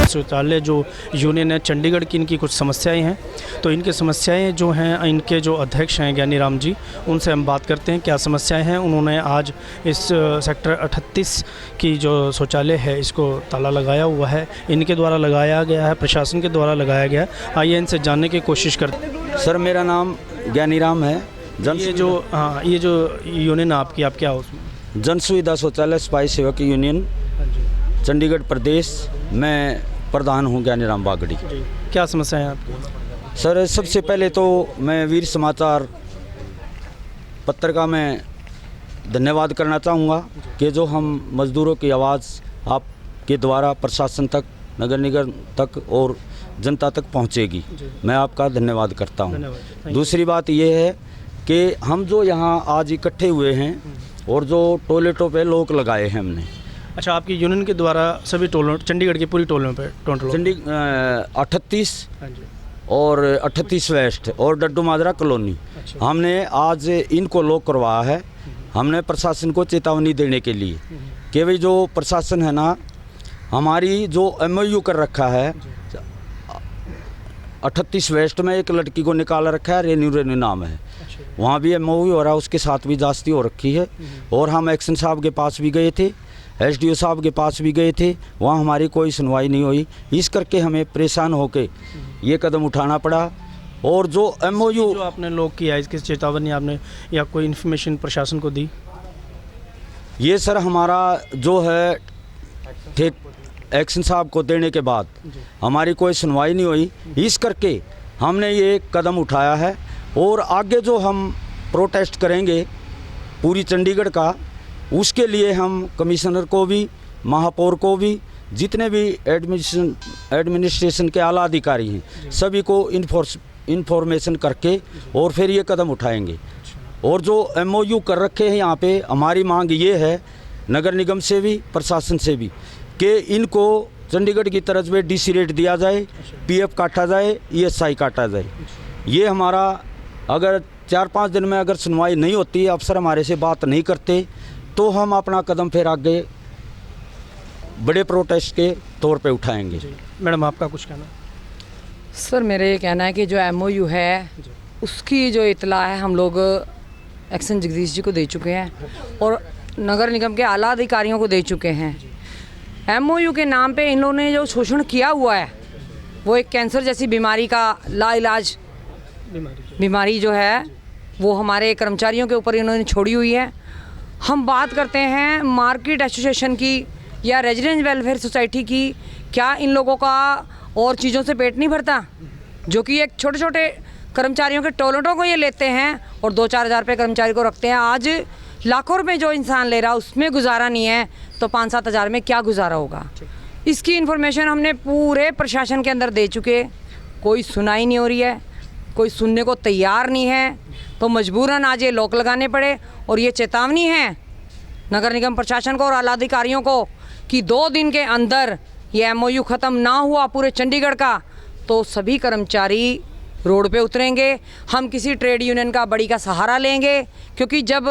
शौचालय जो यूनियन है चंडीगढ़ की, इनकी कुछ समस्याएं हैं, तो इनकी समस्याएं जो हैं, इनके जो अध्यक्ष हैं ज्ञानी राम जी, उनसे हम बात करते हैं क्या समस्याएं हैं। उन्होंने आज इस सेक्टर 38 की जो शौचालय है इसको ताला लगाया हुआ है, इनके द्वारा लगाया गया है, प्रशासन के द्वारा लगाया गया है। आइए इनसे जानने की कोशिश करते हैं। सर मेरा नाम ज्ञानी राम है। ये जो यूनियन आपकी, आप क्या हो उसमें? जन सुविधा शौचालय सिपाही सेवक यूनियन चंडीगढ़ प्रदेश में प्रधान हूँ, ज्ञानी राम बागड़ी। क्या समस्या है आपकी? सर सबसे पहले तो मैं वीर समाचार पत्र का मैं धन्यवाद करना चाहूँगा कि जो हम मज़दूरों की आवाज़ आपके द्वारा प्रशासन तक, नगर निगम तक और जनता तक पहुँचेगी, मैं आपका धन्यवाद करता हूँ। दूसरी बात ये है कि हम जो यहाँ आज इकट्ठे हुए हैं और जो टॉयलेटों पे लॉक लगाए हैं हमने। अच्छा, आपकी यूनियन के द्वारा सभी टोलों, चंडीगढ़ की पूरी टोलों पे टोटल 38 और 38 वेस्ट और डड्डू माजरा कॉलोनी, हमने आज इनको लॉक करवाया है। हमने प्रशासन को चेतावनी देने के लिए कि भाई जो प्रशासन है ना, हमारी जो MOU कर रखा है 38 वेस्ट में एक लड़की को निकाल रखा है, रेन्यू नाम है, वहाँ भी MOU हो रहा है, उसके साथ भी जास्ती हो रखी है। और हम एक्शन साहब के पास भी गए थे, SDO साहब के पास भी गए थे, वहाँ हमारी कोई सुनवाई नहीं हुई। इस करके हमें परेशान होके ये कदम उठाना पड़ा। और जो MOU जो आपने लॉक किया है, इसकी चेतावनी आपने या कोई इन्फॉर्मेशन प्रशासन को दी? ये सर हमारा जो है ठीक एक्शन साहब को देने के बाद हमारी कोई सुनवाई नहीं हुई, इस करके हमने ये कदम उठाया है। और आगे जो हम प्रोटेस्ट करेंगे पूरी चंडीगढ़ का, उसके लिए हम कमिश्नर को भी, महापौर को भी, जितने भी एडमिनिस्ट्रेशन के आला अधिकारी हैं, सभी को इन्फॉर्मेशन करके और फिर ये कदम उठाएंगे। और जो MOU कर रखे हैं यहाँ पे, हमारी मांग ये है नगर निगम से भी, प्रशासन से भी, कि इनको चंडीगढ़ की तरफ में DC रेट दिया जाए, PF काटा जाए, ESI काटा जाए। ये हमारा अगर 4-5 दिन में अगर सुनवाई नहीं होती, अफसर हमारे से बात नहीं करते, तो हम अपना कदम फिर आगे बड़े प्रोटेस्ट के तौर पे उठाएंगे। मैडम आपका कुछ कहना? सर मेरा ये कहना है कि जो MOU है उसकी जो इतला है हम लोग एक्शन जगदीश जी को दे चुके हैं और नगर निगम के आला अधिकारियों को दे चुके हैं। MOU के नाम पे इन लोगों ने जो शोषण किया हुआ है, वो एक कैंसर जैसी बीमारी का लाइलाज बीमारी जो है वो हमारे कर्मचारियों के ऊपर इन्होंने छोड़ी हुई है। हम बात करते हैं मार्केट एसोसिएशन की या रेजिडेंट वेलफेयर सोसाइटी की, क्या इन लोगों का और चीज़ों से पेट नहीं भरता? जो कि एक छोटे छोटे कर्मचारियों के टॉयलेटों को ये लेते हैं और 2-4 हज़ार रुपये कर्मचारी को रखते हैं। आज लाखों रुपए जो इंसान ले रहा उसमें गुजारा नहीं है, तो 5-7 हज़ार में क्या गुजारा होगा? इसकी इन्फॉर्मेशन हमने पूरे प्रशासन के अंदर दे चुके, कोई सुनाई नहीं हो रही है, कोई सुनने को तैयार नहीं है, तो मजबूरन आज ये लॉक लगाने पड़े। और ये चेतावनी है नगर निगम प्रशासन को और आला अधिकारियों को कि 2 दिन के अंदर ये MOU ख़त्म ना हुआ पूरे चंडीगढ़ का, तो सभी कर्मचारी रोड पे उतरेंगे, हम किसी ट्रेड यूनियन का बड़ी का सहारा लेंगे, क्योंकि जब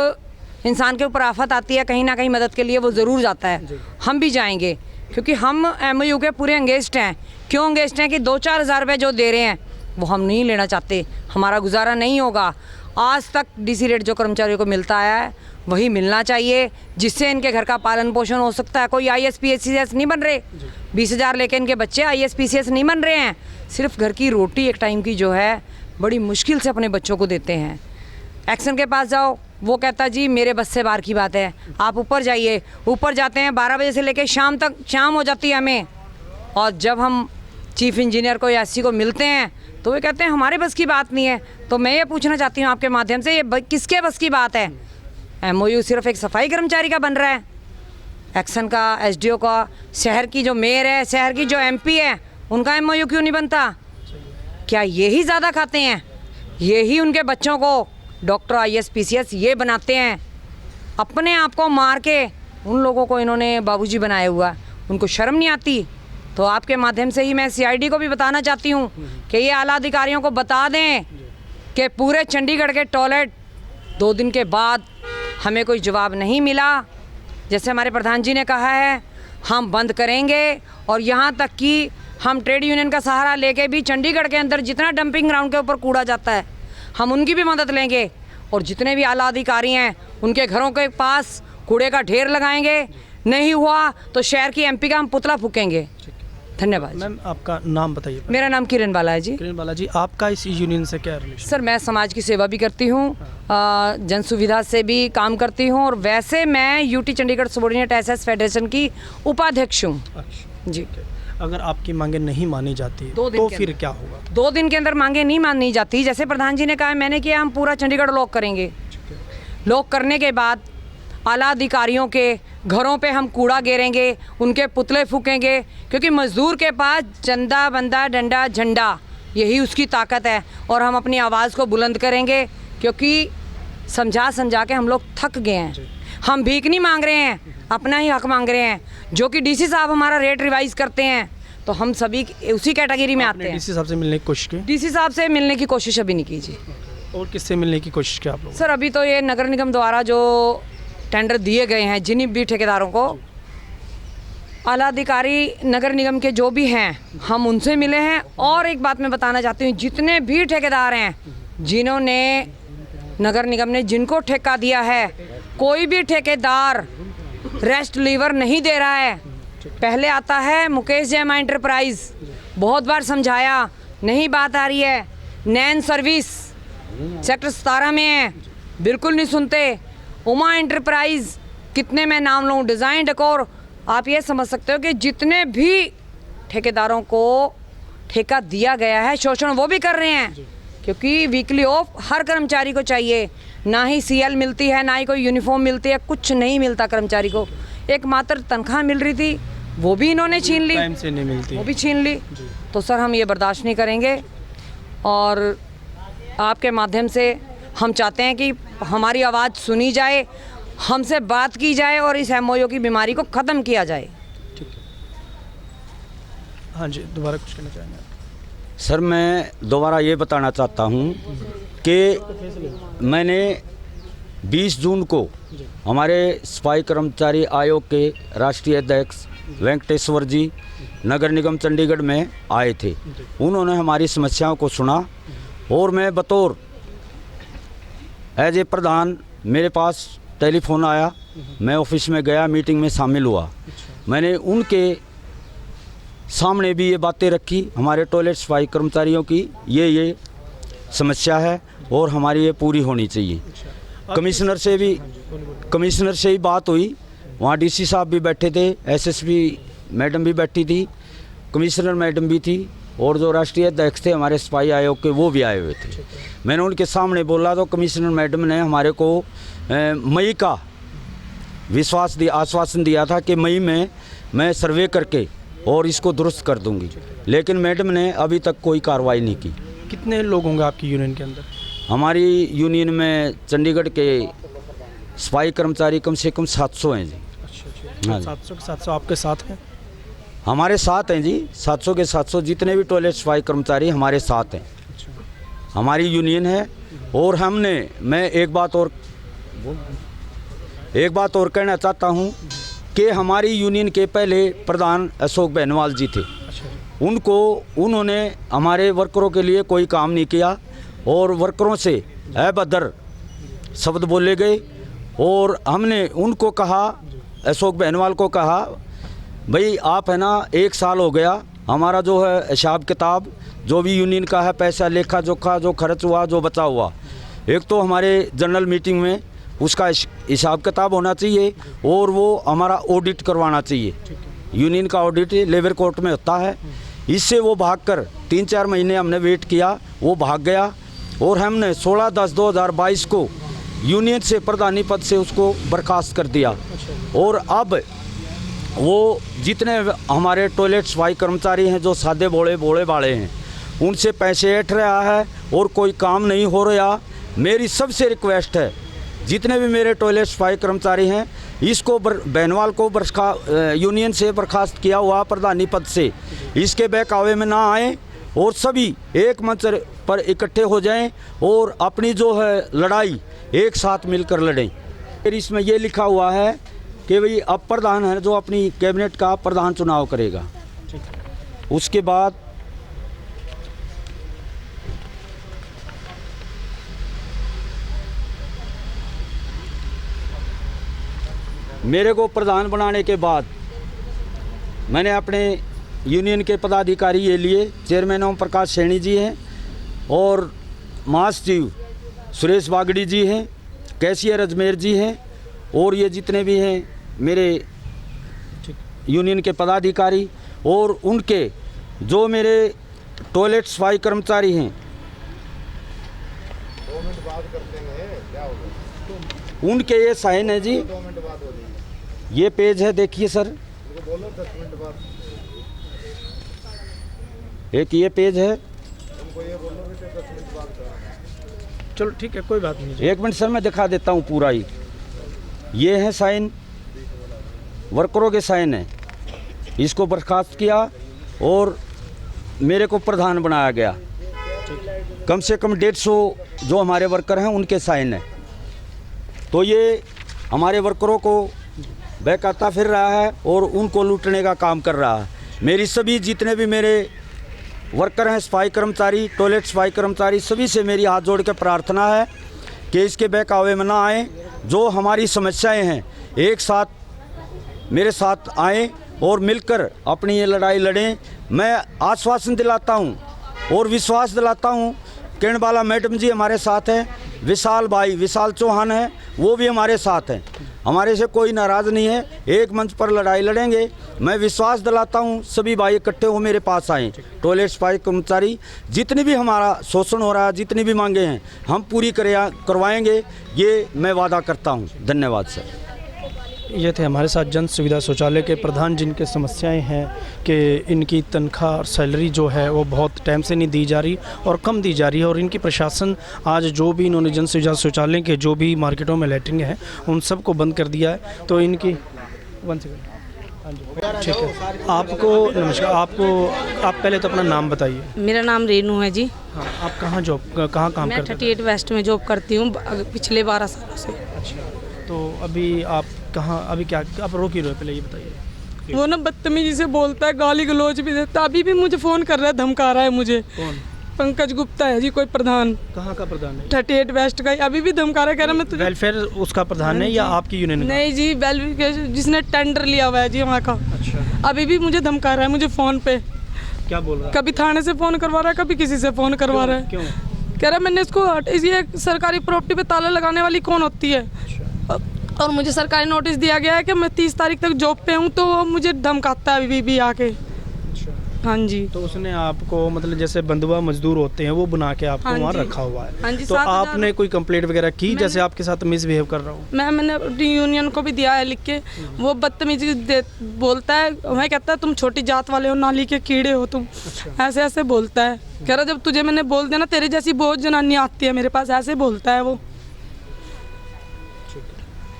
इंसान के ऊपर आफत आती है कहीं ना कहीं मदद के लिए वो ज़रूर जाता है। हम भी जाएंगे, क्योंकि हम MOU के पूरे एंगेज्ड हैं। क्यों एंगेज्ड हैं कि 2-4 हज़ार रुपये जो दे रहे हैं वो हम नहीं लेना चाहते, हमारा गुजारा नहीं होगा। आज तक DC रेट जो कर्मचारियों को मिलता है वही मिलना चाहिए, जिससे इनके घर का पालन पोषण हो सकता है। कोई IAS PCS नहीं बन रहे, 20,000 लेके इनके बच्चे IAS PCS नहीं बन रहे हैं। सिर्फ घर की रोटी एक टाइम की जो है बड़ी मुश्किल से अपने बच्चों को देते हैं। एक्शन के पास जाओ, वो कहता जी मेरे बस से बाहर की बात है, आप ऊपर जाइए। ऊपर जाते हैं 12 बजे से लेकर शाम तक, शाम हो जाती है हमें। और जब हम चीफ इंजीनियर को या SC को मिलते हैं तो वे कहते हैं हमारे बस की बात नहीं है। तो मैं ये पूछना चाहती हूँ आपके माध्यम से, ये किसके बस की बात है? MOU सिर्फ एक सफाई कर्मचारी का बन रहा है, एक्शन का, SDO का, शहर की जो मेयर है, शहर की जो MP है, उनका MOU क्यों नहीं बनता? क्या यही ज़्यादा खाते हैं? यही उनके बच्चों को डॉक्टर IAS PCS ये बनाते हैं? अपने आप को मार के उन लोगों को इन्होंने बाबूजी बनाया हुआ, उनको शर्म नहीं आती? तो आपके माध्यम से ही मैं CID को भी बताना चाहती हूँ कि ये आला अधिकारियों को बता दें कि पूरे चंडीगढ़ के टॉयलेट 2 दिन के बाद हमें कोई जवाब नहीं मिला, जैसे हमारे प्रधान जी ने कहा है, हम बंद करेंगे। और यहाँ तक कि हम ट्रेड यूनियन का सहारा लेके भी चंडीगढ़ के अंदर जितना डंपिंग ग्राउंड के ऊपर कूड़ा जाता है हम उनकी भी मदद लेंगे, और जितने भी आला अधिकारी हैं उनके घरों के पास कूड़े का ढेर लगाएंगे। नहीं हुआ तो शहर की MP का हम पुतला फूकेंगे। धन्यवाद। मैम आपका नाम बताइए। मेरा नाम किरण बाला है जी। किरण बाला जी, आपका इस यूनियन से क्या रिलेशन? सर मैं समाज की सेवा भी करती हूँ, जन सुविधा से भी काम करती हूँ, और वैसे मैं UT Chandigarh subordinate SS federation की उपाध्यक्ष हूँ। अच्छा जी। अगर आपकी मांगे नहीं मानी जाती 2 दिन तो के फिर अंदर। क्या होगा? 2 दिन के अंदर मांगे नहीं मानी जाती, जैसे प्रधान जी ने कहा, मैंने किया, हम पूरा चंडीगढ़ लॉक करेंगे। लॉक करने के बाद आला अधिकारियों के घरों पे हम कूड़ा गिरेंगे, उनके पुतले फूकेंगे, क्योंकि मजदूर के पास चंदा बंदा डंडा झंडा यही उसकी ताकत है। और हम अपनी आवाज़ को बुलंद करेंगे, क्योंकि समझा के हम लोग थक गए हैं। हम भीख नहीं मांग रहे हैं, अपना ही हक मांग रहे हैं। जो कि DC साहब हमारा रेट रिवाइज करते हैं तो हम सभी उसी कैटेगरी में आते हैं। DC साहब से मिलने की कोशिश की? DC साहब से मिलने की कोशिश अभी नहीं कीजिए। और किससे मिलने की कोशिश की आप लोग? सर अभी तो ये नगर निगम द्वारा जो टेंडर दिए गए हैं जिन भी ठेकेदारों को, आला अधिकारी नगर निगम के जो भी हैं हम उनसे मिले हैं। और एक बात मैं बताना चाहती हूँ, जितने भी ठेकेदार हैं जिन्होंने नगर निगम ने जिनको ठेका दिया है, कोई भी ठेकेदार रेस्ट लीवर नहीं दे रहा है। पहले आता है मुकेश जैमा एंटरप्राइज, बहुत बार समझाया, नहीं बात आ रही है। नैन सर्विस सेक्टर 17 में है, बिल्कुल नहीं सुनते। उमा एंटरप्राइज, कितने मैं नाम लूँ, डिज़ाइन डेकोर, आप ये समझ सकते हो कि जितने भी ठेकेदारों को ठेका दिया गया है शोषण वो भी कर रहे हैं, क्योंकि वीकली ऑफ हर कर्मचारी को चाहिए। ना ही CL मिलती है, ना ही कोई यूनिफॉर्म मिलती है, कुछ नहीं मिलता कर्मचारी को। एकमात्र तनख्वाह मिल रही थी वो भी इन्होंने छीन ली, टाइम से नहीं मिलती, वो भी छीन ली। तो सर हम ये बर्दाश्त नहीं करेंगे, और आपके माध्यम से हम चाहते हैं कि हमारी आवाज़ सुनी जाए, हमसे बात की जाए और इस MOU की बीमारी को ख़त्म किया जाए। ठीक है। हाँ जी, दोबारा कुछ कहना चाहेंगे? सर मैं दोबारा ये बताना चाहता हूँ कि मैंने 20 जून को हमारे सफाई कर्मचारी आयोग के राष्ट्रीय अध्यक्ष वेंकटेश्वर जी नगर निगम चंडीगढ़ में आए थे। उन्होंने हमारी समस्याओं को सुना, और मैं बतौर एज ए प्रधान, मेरे पास टेलीफोन आया, मैं ऑफिस में गया, मीटिंग में शामिल हुआ। मैंने उनके सामने भी ये बातें रखी, हमारे टॉयलेट सफाई कर्मचारियों की ये समस्या है और हमारी ये पूरी होनी चाहिए। कमिश्नर से ही बात हुई, वहाँ DC साहब भी बैठे थे, SSP मैडम भी बैठी थी, कमिश्नर मैडम भी थी, और जो राष्ट्रीय अध्यक्ष थे हमारे सफाई आयोग के वो भी आए हुए थे। मैंने उनके सामने बोला तो कमिश्नर मैडम ने हमारे को मई का आश्वासन दिया था कि मई में मैं सर्वे करके और इसको दुरुस्त कर दूंगी, लेकिन मैडम ने अभी तक कोई कार्रवाई नहीं की। कितने लोग होंगे आपकी यूनियन के अंदर? हमारी यूनियन में चंडीगढ़ के सफाई कर्मचारी कम से कम 700 हैं जी। अच्छा। हाँ जी। 700 के 700 आपके साथ हैं? हमारे साथ हैं जी, 700 के 700 जितने भी टॉयलेट सफाई कर्मचारी हमारे साथ हैं। हमारी यूनियन है। और मैं एक बात और कहना चाहता हूँ कि हमारी यूनियन के पहले प्रधान अशोक बेनवाल जी थे। उन्होंने हमारे वर्करों के लिए कोई काम नहीं किया और वर्करों से अभद्र शब्द बोले गए। और हमने उनको कहा, अशोक बेनवाल को कहा, भाई आप है ना, 1 साल हो गया, हमारा जो है हिसाब किताब जो भी यूनियन का है, पैसा लेखा जोखा जो खर्च हुआ जो बचा हुआ, एक तो हमारे जनरल मीटिंग में उसका हिसाब किताब होना चाहिए और वो हमारा ऑडिट करवाना चाहिए। यूनियन का ऑडिट लेबर कोर्ट में होता है। इससे वो भागकर 3-4 महीने हमने वेट किया, वो भाग गया और हमने 16/10/2022 को यूनियन से प्रधानी पद से उसको बर्खास्त कर दिया। और अब वो जितने हमारे टॉयलेट सफाई कर्मचारी हैं जो सादे भोले भाले हैं, उनसे पैसे ऐंठ रहा है और कोई काम नहीं हो रहा। मेरी सबसे रिक्वेस्ट है, जितने भी मेरे टॉयलेट सफाई कर्मचारी हैं, इसको बेनवाल को यूनियन से बर्खास्त किया हुआ प्रधानी पद से, इसके बहकावे में ना आए और सभी एक मंच पर इकट्ठे हो जाएं और अपनी जो है लड़ाई एक साथ मिलकर लड़ें। फिर इसमें ये लिखा हुआ है कि भाई अब प्रधान है जो अपनी कैबिनेट का प्रधान चुनाव करेगा। उसके बाद मेरे को प्रधान बनाने के बाद मैंने अपने यूनियन के पदाधिकारी ये लिए, चेयरमैन ओम प्रकाश सैनी जी हैं और महासचिव सुरेश बागड़ी जी हैं, कैशियर अजमेर जी हैं और ये जितने भी हैं मेरे यूनियन के पदाधिकारी और उनके जो मेरे टॉयलेट सफाई कर्मचारी हैं, 2 मिनट बाद करते हैं, क्या होगा? उनके ये साइन है जी। 2 मिनट बाद हो जाएगी। ये पेज है, देखिए सर, उनको बोलो 10 मिनट बाद। एक ये पेज है। उनको ये बोलो कि 10 मिनट बाद कराना। चलो ठीक है, कोई बात नहीं। 1 मिनट सर, मैं दिखा देता हूँ पूरा ही। ये है साइन, वर्करों के साइन है। इसको बर्खास्त किया और मेरे को प्रधान बनाया गया। कम से कम 150 जो हमारे वर्कर हैं उनके साइन है। तो ये हमारे वर्करों को बहकाता फिर रहा है और उनको लूटने का काम कर रहा है। मेरी सभी जितने भी मेरे वर्कर हैं, सफाई कर्मचारी, टॉयलेट सफाई कर्मचारी, सभी से मेरी हाथ जोड़ के प्रार्थना है कि इसके बहकावे में ना आए। जो हमारी समस्याएं हैं एक साथ मेरे साथ आएँ और मिलकर अपनी ये लड़ाई लड़ें। मैं आश्वासन दिलाता हूँ और विश्वास दिलाता हूँ, किरणबाला मैडम जी हमारे साथ हैं, विशाल चौहान है, वो भी हमारे साथ हैं। हमारे से कोई नाराज़ नहीं है, एक मंच पर लड़ाई लड़ेंगे। मैं विश्वास दिलाता हूँ सभी भाई इकट्ठे हो मेरे पास आएँ। टॉयलेट सफाई कर्मचारी जितनी भी हमारा शोषण हो रहा है, जितनी भी मांगे हैं, हम पूरी करवाएंगे, ये मैं वादा करता हूँ। धन्यवाद सर। ये थे हमारे साथ जन सुविधा शौचालय के प्रधान, जिनके समस्याएं हैं कि इनकी तनख्वाह और सैलरी जो है वो बहुत टाइम से नहीं दी जा रही और कम दी जा रही है। और इनकी प्रशासन आज जो भी इन्होंने जन सुविधा शौचालय के जो भी मार्केटों में लैट्रिन हैं उन सब को बंद कर दिया है। तो इनकी 1 सेकंड, हाँ जी ठीक है। आपको नमस्कार, आप पहले तो अपना नाम बताइए। मेरा नाम रेनू है जी। हाँ, आप कहाँ काम मैं करते हैं? 38 वेस्ट में जॉब करती हूँ पिछले 12 सालों से। अच्छा, तो अभी आप कहाँ, अभी क्या आप रोक ही रहे, पहले ये बताइए। वो ना बदतमीजी से बोलता है, गाली गलौज भी देता है। अभी भी मुझे फ़ोन कर रहा है, धमका रहा है मुझे। कौन? पंकज गुप्ता है जी, कोई प्रधान। कहाँ का प्रधान है? 38 वेस्ट का ही। अभी भी धमका रहा है, कह रहा मैं तुझे। वेलफेयर उसका प्रधान है या आपकी यूनियन का? नहीं जी, वेलफेयर जिसने टेंडर लिया हुआ है जी वहाँ का। अच्छा, अभी भी मुझे धमका रहा है, मुझे फ़ोन पे। क्या बोल रहा है? कभी थाने से फ़ोन करवा रहा है, कभी किसी से फ़ोन करवा रहा है। क्यों? कह रहा है मैंने इसको ये सरकारी प्रॉपर्टी पे ताला लगाने वाली कौन होती है। और मुझे सरकारी नोटिस दिया गया है कि मैं 30 तारीख तक जॉब पे हूँ, तो वो मुझे धमकाता है अभी भी आके। अच्छा, हाँ जी। तो उसने आपको मतलब जैसे बंधुआ मजदूर होते हैं वो बना के आपको हाँ वहाँ जी। रखा हुआ है। हाँ जी, तो 7,000 आपने कोई कंप्लेंट वगैरह की जैसे आपके साथ मिसबिहेव कर रहा हूँ? मैंने अपनी यूनियन को भी दिया है लिख के। वो बदतमीजी बोलता है, मैं कहता है तुम छोटी जात वाले हो, नाली के कीड़े हो तुम। ऐसे ऐसे बोलता है। कह रहा जब तुझे मैंने बोल दिया ना, तेरे जैसी बहुत जनानी आती है मेरे पास, ऐसे बोलता है वो।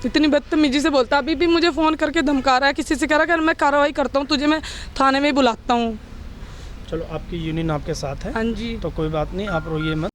इतनी बदतमीजी से बोलता है। अभी भी मुझे फ़ोन करके धमका रहा है, किसी से कह रहा है मैं कार्रवाई करता हूँ, तुझे मैं थाने में बुलाता हूँ। चलो, आपकी यूनियन आपके साथ है, हाँ जी। तो कोई बात नहीं, आप रोइए मत।